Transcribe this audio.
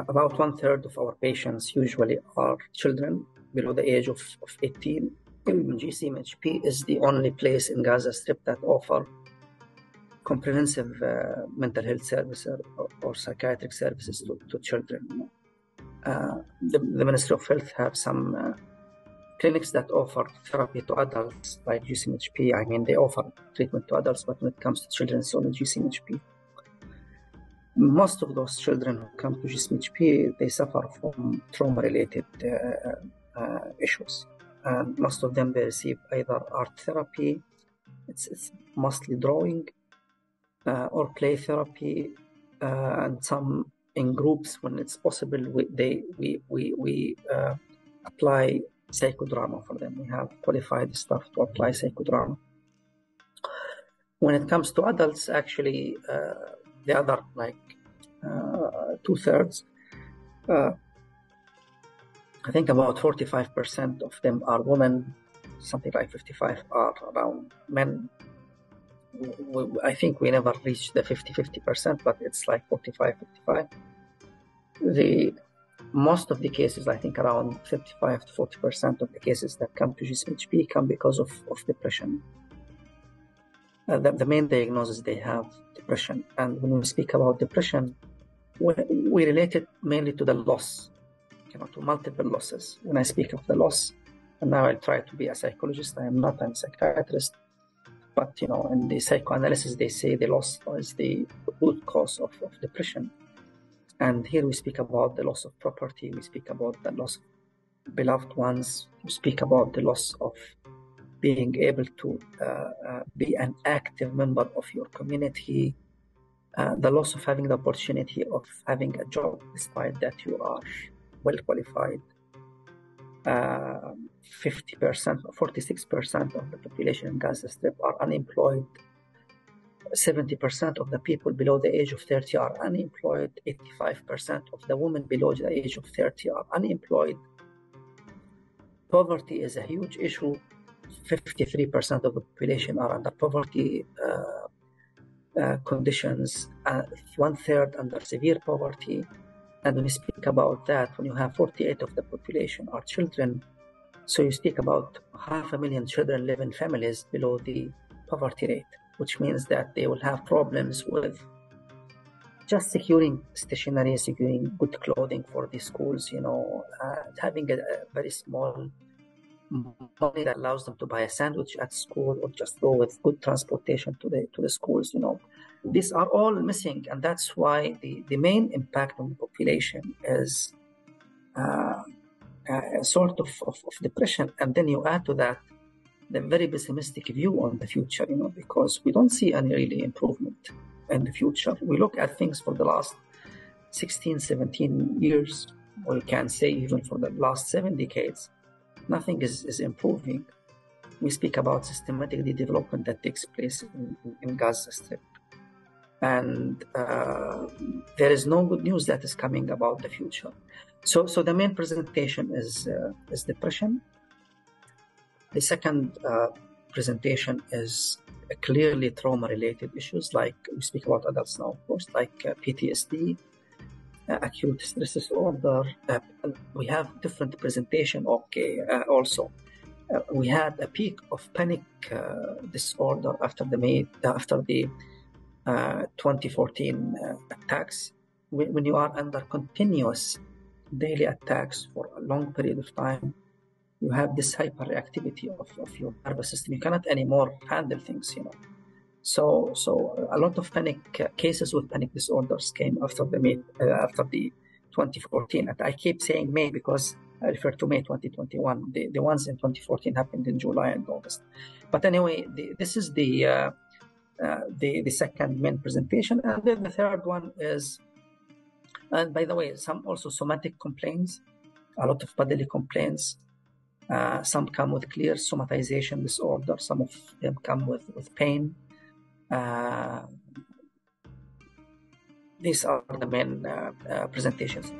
about 1/3 of our patients usually are children below the age of 18. GCMHP is the only place in Gaza Strip that offer comprehensive mental health services or psychiatric services to children. The Ministry of Health have some clinics that offer therapy to adults like GCMHP. I mean, they offer treatment to adults, but when it comes to children, it's only GCMHP. Most of those children who come to GCMHP, they suffer from trauma-related issues. And most of them, they receive either art therapy, it's mostly drawing, or play therapy, and some in groups when it's possible. We apply psychodrama for them. We have qualified staff to apply psychodrama. When it comes to adults, actually, the other 2/3, I think about 45% of them are women, something like 55 are around men. I think we never reached the 50%, but it's like 45-55. Most of the cases, I think around 35 to 40% of the cases that come to GCMHP come because of depression. The main diagnosis, they have depression. And when we speak about depression, we relate it mainly to the loss, to multiple losses. When I speak of the loss, and now I'll try to be a psychologist, I'm a psychiatrist, but in the psychoanalysis, they say the loss is the root cause of depression. And here we speak about the loss of property, we speak about the loss of beloved ones, we speak about the loss of being able to be an active member of your community, the loss of having the opportunity of having a job despite that you are well qualified. 50% or 46% of the population in Gaza Strip are unemployed. 70% of the people below the age of 30 are unemployed. 85% of the women below the age of 30 are unemployed. Poverty is a huge issue. 53% of the population are under poverty conditions, 1/3 under severe poverty. And when you speak about that, when you have 48% of the population are children, so you speak about 500,000 children live in families below the poverty rate, which means that they will have problems with just securing stationery, securing good clothing for the schools, having a very small money that allows them to buy a sandwich at school or just go with good transportation to the schools. These are all missing, and that's why the main impact on the population is a sort of depression. And then you add to that the very pessimistic view on the future, because we don't see any really improvement in the future. We look at things for the last 16, 17 years, or you can say even for the last 7 decades. Nothing is improving. We speak about systematic development that takes place in Gaza Strip. And there is no good news that is coming about the future. So the main presentation is depression. The second presentation is clearly trauma-related issues, like we speak about adults now, of course, like PTSD, acute stress disorder. We have different presentation. Also, we had a peak of panic disorder after the 2014 attacks. When you are under continuous daily attacks for a long period of time, you have this hyperreactivity of your nervous system. You cannot anymore handle things, So a lot of panic cases with panic disorders came after the 2014. And I keep saying May because I refer to May 2021. The ones in 2014 happened in July and August. But anyway, this is the second main presentation. And then the third one is, and by the way, some also somatic complaints, a lot of bodily complaints. Some come with clear somatization disorder. Some of them come with pain. These are the main presentations.